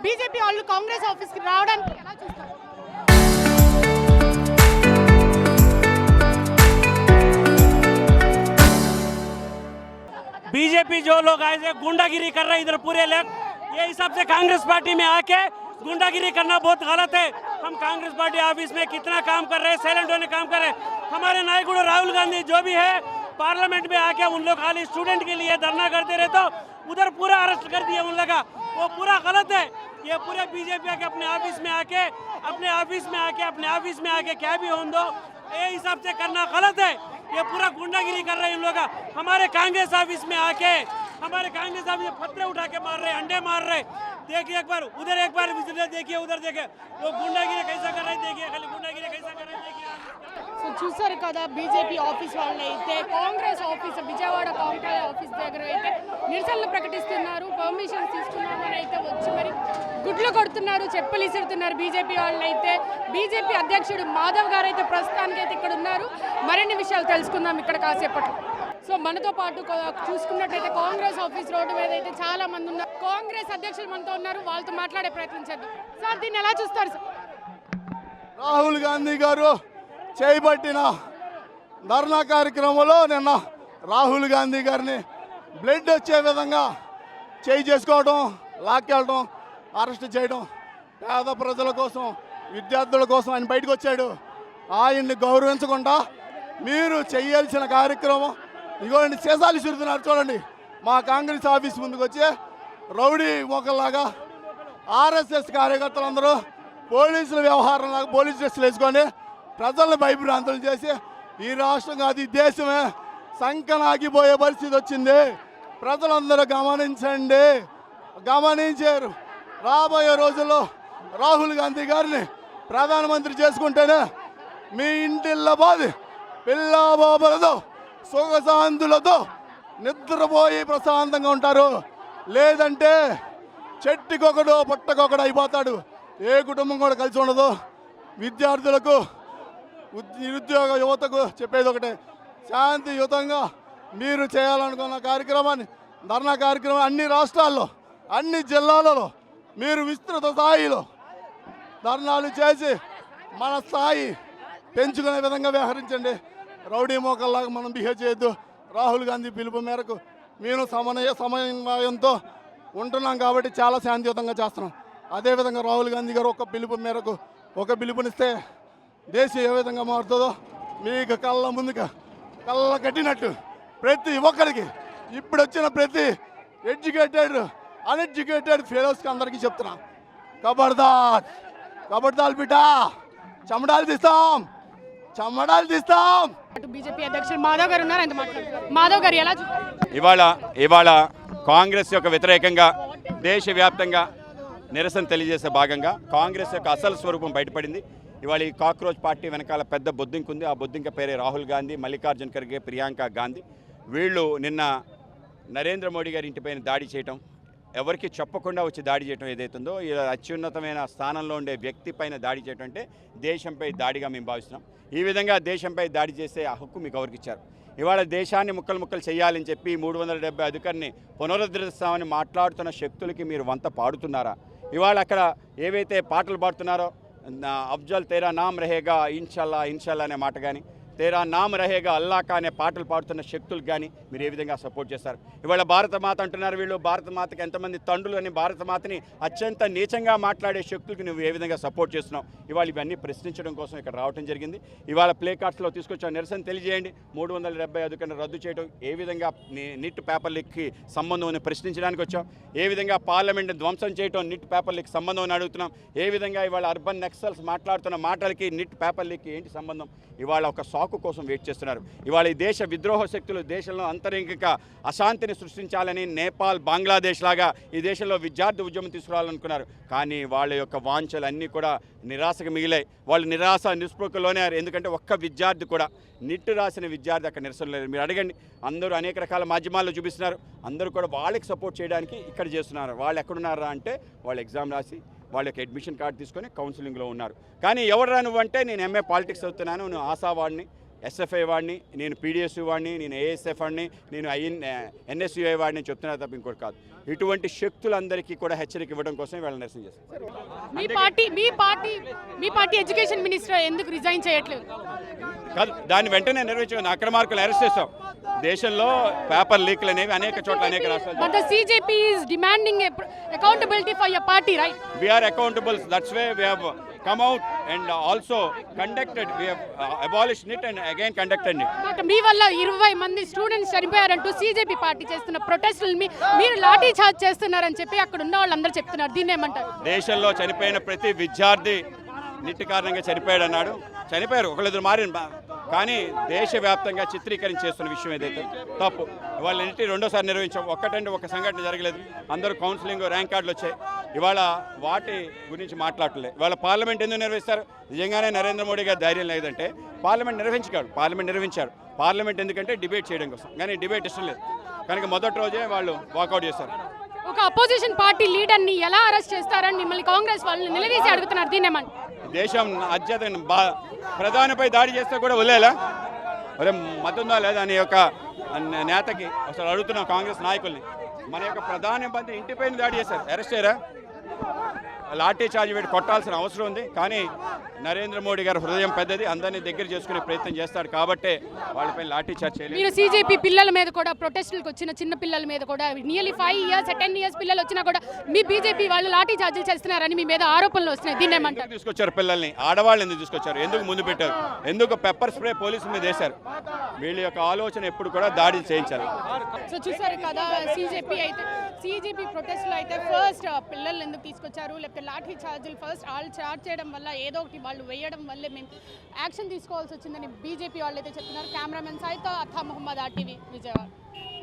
BJP వాళ్ళు కాంగ్రెస్ ఆఫీస్కి రావడానికి ఎలా చూస్తారు? बीजेपी जो लोग आए थे गुंडागिरी कर रहे हैं इधर पूरे लोग, ये हिसाब से कांग्रेस पार्टी में आके गुंडागिरी करना बहुत गलत है। हम कांग्रेस पार्टी ऑफिस में कितना काम कर रहे हैं, साइलेंट होने काम कर रहे हैं। हमारे नायक राहुल गांधी जो भी है पार्लियामेंट में आके उन लोग खाली स्टूडेंट के लिए धरना करते रहे तो उधर पूरा अरेस्ट कर दिया उन लोग का, वो पूरा गलत है। ये पूरे बीजेपी के अपने ऑफिस में आके क्या भी हो दो, ये हिसाब से करना गलत है। ये पूरा गुंडागिरी कर रहे हैं इन लोग। हमारे कांग्रेस ऑफिस में आके हमारे कांग्रेस ऑफिस में पत्थर उठा के मार रहे, अंडे मार रहे। देखिए एक बार उधर, एक बार विजिटर देखिए, उधर देखिए वो गुंडागिरी कैसा कर रहे हैं, देखिए खाली गुंडागिरी कैसा कर रहे हैं देखिए। సో చూసారు కదా, బీజేపీ ఆఫీస్ వాళ్ళు అయితే కాంగ్రెస్ ఆఫీస్ విజయవాడ కాంగ్రెస్ ఆఫీస్ దగ్గర అయితే నిరసనలు ప్రకటిస్తున్నారు. పర్మిషన్స్ తీసుకున్నామని అయితే వచ్చి మరి గుడ్లు కొడుతున్నారు, చెప్పులు ఇసురుతున్నారు బీజేపీ వాళ్ళు అయితే. బీజేపీ అధ్యక్షుడు మాధవ్ గారు అయితే ప్రస్తుతానికి అయితే ఇక్కడ ఉన్నారు. మరిన్ని విషయాలు తెలుసుకుందాం ఇక్కడ కాసేపట్లో. సో మనతో పాటు చూసుకున్నట్టయితే కాంగ్రెస్ ఆఫీస్ రోడ్డు మీద అయితే చాలా మంది ఉన్నారు. కాంగ్రెస్ అధ్యక్షులు మనతో ఉన్నారు, వాళ్ళతో మాట్లాడే ప్రయత్నం చేద్దాం. సార్ దీన్ని ఎలా చూస్తారు సార్? రాహుల్ గాంధీ గారు చేపట్టిన ధర్నా కార్యక్రమంలో నిన్న రాహుల్ గాంధీ గారిని బ్లడ్ వచ్చే విధంగా చేసుకోవడం, లాక్కెళ్ళడం, అరెస్ట్ చేయడం, పేద ప్రజల కోసం, విద్యార్థుల కోసం ఆయన బయటకు వచ్చాడు. ఆయన్ని గౌరవించకుండా మీరు చేయాల్సిన కార్యక్రమం ఇగోండి, చేసాలు చూస్తున్నారు చూడండి. మా కాంగ్రెస్ ఆఫీస్ ముందుకు వచ్చి రౌడీ మొక్కల్లాగా ఆర్ఎస్ఎస్ కార్యకర్తలందరూ పోలీసుల వ్యవహారం లాగా పోలీస్ డ్రెస్సులు వేసుకొని ప్రజలను భయభ్రాంతులు చేసి ఈ రాష్ట్రం కాదు ఈ దేశమే సంకనాగిపోయే పరిస్థితి వచ్చింది. ప్రజలందరూ గమనించారు. రాబోయే రోజుల్లో రాహుల్ గాంధీ గారిని ప్రధానమంత్రి చేసుకుంటేనే మీ ఇంటిల్లో బాధి పిల్లబాబులతో సుఖశాంతులతో నిద్రపోయి ప్రశాంతంగా ఉంటారు. లేదంటే చెట్టుకొకడు పుట్టకొకడు అయిపోతాడు. ఏ కుటుంబం కూడా కలిసి ఉండదు. విద్యార్థులకు, నిరుద్యోగ యువతకు చెప్పేది ఒకటే, శాంతియుతంగా మీరు చేయాలనుకున్న కార్యక్రమాన్ని, ధర్నా కార్యక్రమం అన్ని రాష్ట్రాల్లో, అన్ని జిల్లాలలో మీరు విస్తృత స్థాయిలో ధర్నాలు చేసి మన స్థాయి పెంచుకునే విధంగా వ్యవహరించండి. రౌడీ మోకల్లాగా మనం బిహేవ్ చేయొద్దు. రాహుల్ గాంధీ పిలుపు మేరకు మేము సమన్వయంతో ఉంటున్నాం కాబట్టి చాలా శాంతియుతంగా చేస్తున్నాం. అదేవిధంగా రాహుల్ గాంధీ గారు ఒక పిలుపు మేరకు ఒక పిలుపునిస్తే దేశం ఏ విధంగా మారుతుందో మీకు కళ్ళ ముందుగా కళ్ళ కట్టినట్టు ప్రతి ఒక్కరికి ఇప్పుడు వచ్చిన ప్రతి ఎడ్యుకేటెడ్ అన్ఎడ్యుకేటెడ్ ఫెలోస్కి అందరికీ చెప్తున్నా, కబడ్దార్ బిడ్డా, చెమడాలు తీస్తాం. బీజేపీ అధ్యక్షుడు మాధవ్ గారు ఉన్నారు, ఆయన మాట్లాడుతున్నారు. మాధవ్ గారు ఎలా చూస్తారు? ఇవాళ కాంగ్రెస్ యొక్క వ్యతిరేకంగా దేశవ్యాప్తంగా నిరసన తెలియజేసే భాగంగా కాంగ్రెస్ యొక్క అసలు స్వరూపం బయటపడింది. ఇవాళ ఈ కాక్రోచ్ పార్టీ వెనకాల పెద్ద బొద్దింక ఉంది. ఆ బొద్దింక పేరే రాహుల్ గాంధీ, మల్లికార్జున్ ఖర్గే, ప్రియాంక గాంధీ. వీళ్ళు నిన్న నరేంద్ర మోడీ గారి ఇంటిపైన దాడి చేయటం, ఎవరికి చెప్పకుండా వచ్చి దాడి చేయడం ఏదైతుందో, ఇలా అత్యున్నతమైన స్థానంలో ఉండే వ్యక్తి పైన దాడి చేయడం అంటే దేశంపై దాడిగా మేము భావిస్తున్నాం. ఈ విధంగా దేశంపై దాడి చేసే ఆ హక్కు మీకు ఎవరికి ఇచ్చారు? ఇవాళ దేశాన్ని ముక్కలు చేయాలని చెప్పి 370 అధికారిని పునరుద్ధరిస్తామని మాట్లాడుతున్న శక్తులకి మీరు వంత పాడుతున్నారా? ఇవాళ అక్కడ ఏవైతే పాటలు పాడుతున్నారో, అఫ్జల్ తేరా నామ్ రహేగా ఇన్షాల్లా అనే మాట కానీ, తేరా నామ్ రహేగా అల్లాకా అనే పాటలు పాడుతున్న శక్తులకు కానీ మీరు ఏ విధంగా సపోర్ట్ చేస్తారు? ఇవాళ భారతమాత అంటున్నారు వీళ్ళు. భారతమాతకి ఎంతమంది తండ్రులు అని భారతమాతని అత్యంత నీచంగా మాట్లాడే శక్తులకు నువ్వు ఏ విధంగా సపోర్ట్ చేస్తున్నావు? ఇవాళ ఇవన్నీ ప్రశ్నించడం కోసం ఇక్కడ రావడం జరిగింది. ఇవాళ ప్లే కార్డ్స్లో తీసుకొచ్చిన నిరసన తెలియజేయండి. 370 అధికారులను రద్దు చేయడం, ఏ విధంగా నిట్ పేపర్ లీక్కి సంబంధం అని ప్రశ్నించడానికి వచ్చాం, ఏ విధంగా పార్లమెంట్ని ధ్వంసం చేయడం నిట్ పేపర్ లీక్ సంబంధం అని అడుగుతున్నాం, ఏ విధంగా ఇవాళ అర్బన్ నక్సల్స్ మాట్లాడుతున్న మాటలకి నిట్ పేపర్ లీక్కి ఏంటి సంబంధం? ఇవాళ ఒక సాకు కోసం వెయిట్ చేస్తున్నారు. ఇవాళ ఈ దేశ విద్రోహ శక్తులు దేశంలో అంతరంగిక అశాంతిని సృష్టించాలని నేపాల్, బంగ్లాదేశ్ లాగా ఈ దేశంలో విద్యార్థి ఉద్యమం తీసుకురావాలనుకున్నారు. కానీ వాళ్ళ యొక్క వాంఛలు అన్నీ కూడా నిరాశకు మిగిలాయి. వాళ్ళు నిరాశ నిస్పృహలోనే. ఎందుకంటే ఒక్క విద్యార్థి కూడా, నిట్టు రాసిన విద్యార్థి అక్కడ నిరసన లేదు. మీరు అడగండి, అందరూ అనేక రకాల మాధ్యమాల్లో చూపిస్తున్నారు. అందరూ కూడా వాళ్ళకి సపోర్ట్ చేయడానికి ఇక్కడ చేస్తున్నారు. వాళ్ళు ఎక్కడున్నారా అంటే వాళ్ళు ఎగ్జామ్ రాసి వాళ్ళకి అడ్మిషన్ కార్డు తీసుకొని కౌన్సిలింగ్లో ఉన్నారు. కానీ ఎవరు నువ్వు అంటే నేను ఎంఏ పాలిటిక్స్ చదువుతున్నాను, నువ్వు ఆశావాడిని, ఎస్ఎఫ్ఐ వాడిని, నేను పీడిఎస్యూ వాడిని, నేను ఏఎస్ఎఫ్ వాడిని, నేను ఎన్ఎస్యుఐ వాడిని చెప్తున్నా తప్ప ఇంకోటి కాదు. ఇటువంటి శక్తులందరికీ కూడా హెచ్చరిక ఇవ్వడం కోసం వీళ్ళ నిరసన చేస్తారు. మీ పార్టీ ఎడ్యుకేషన్ మినిస్టర్ ఎందుకు రిజైన్ చేయట్లేదు? కాదు, దాన్ని వెంటనే నిర్వహించాం. అక్రమార్కులు అరెస్ట్ చేస్తాం. దేశంలో పేపర్ లీక్లు అనేవి అనేక చోట్ల అనేక రాష్ట్రాలు. But the CJP is demanding accountability for your party, right? We are accountable. That's why we have come out and also conducted. We have abolished it and again conducted it. But మీ వల్ల 20 మంది students చనిపోయారంటూ CJP party చేస్తున్న ప్రొటెస్టులు మీరు lathi charge చేస్తున్నారని చెప్పి అక్కడ ఉన్న వాళ్ళందరూ చెప్తున్నారు. దీన్ని ఏమంటారు? దేశంలో చనిపోయిన ప్రతి విద్యార్థి నిట్టు కారణంగా చనిపోయాడు అన్నాడు. చనిపోయారు, ఒకళ్ళిద్దరు మారిన, కానీ దేశవ్యాప్తంగా చిత్రీకరించేస్తున్న విషయం ఏదైతే తప్పు. ఇవాళ ఇంటి రెండోసారి నిర్వహించాం. ఒక సంఘటన జరగలేదు. అందరూ కౌన్సిలింగ్ ర్యాంక్ కార్డులు వచ్చాయి. ఇవాళ వాటి గురించి మాట్లాడలేదు. ఇవాళ పార్లమెంట్ ఎందుకు నిర్వహిస్తారు? నిజంగానే నరేంద్ర మోడీ గారి ధైర్యం లేదంటే పార్లమెంట్ నిర్వహించారు. పార్లమెంట్ ఎందుకంటే డిబేట్ చేయడం కోసం, కానీ డిబేట్ ఇష్టం లేదు కనుక మొదటి రోజే వాళ్ళు వాకౌట్ చేశారు. ఒక అపోజిషన్ పార్టీ లీడర్ని ఎలా అరెస్ట్ చేస్తారని మిమ్మల్ని కాంగ్రెస్ వాళ్ళు నిలదీసి అడుగుతున్నారు. దీన్నేమంటారు? దేశం అత్యత ప్రధానిపై దాడి చేస్తే కూడా వదిలేలా? అరే మతుందా లేదా అని యొక్క నేతకి అసలు అడుగుతున్నాం కాంగ్రెస్ నాయకుల్ని. మన యొక్క ప్రధానమంత్రి ఇంటిపైన దాడి చేశారు, అరెస్ట్ చేయరా? లాఠీ చార్జ్ పెట్టి కొట్టాల్సిన అవసరం ఉంది. కానీ నరేంద్ర మోడీ గారి హృదయం పెద్దది, అందరినీ దగ్గర చేసుకునే ప్రయత్నం చేస్తాడు కాబట్టే వాళ్ళపై లాఠీ చార్జ్ చేయలేదు. మీరు CJP పిల్లల మీద కూడా ప్రొటెస్టులకు వచ్చిన చిన్న పిల్లల మీద కూడా నియర్లీ 5 years 10 years పిల్లలు వచ్చినా కూడా మీ BJP వాళ్ళు లాఠీ చార్జీలు చేస్తున్నారని మీ మీద ఆరోపణలు వస్తున్నాయి. దీన్ని ఏమంటారు? తీసుకొచ్చారు పిల్లల్ని, ఆడవాళ్ళు ఎందుకు తీసుకొచ్చారు? ఎందుకు ముందు పెట్టారు? ఎందుకు పెప్పర్ స్ప్రే పోలీసుల మీద వేశారు? వీళ్ళ యొక్క ఆలోచన ఎప్పుడు కూడా దాడి చేయించారు. సో చూసారు కదా, CJP ప్రొటెస్ట్లో అయితే ఫస్ట్ పిల్లలు ఎందుకు తీసుకొచ్చారు, లేకపోతే లాఠీ ఛార్జీలు ఫస్ట్ వాళ్ళు చార్జ్ చేయడం వల్ల ఏదో ఒకటి వాళ్ళు వేయడం వల్లే మేము యాక్షన్ తీసుకోవాల్సి వచ్చిందని BJP వాళ్ళు అయితే చెప్తున్నారు. కెమెరామెన్ సాయితో అథా మొహమ్మద్ RTV విజయవాడ.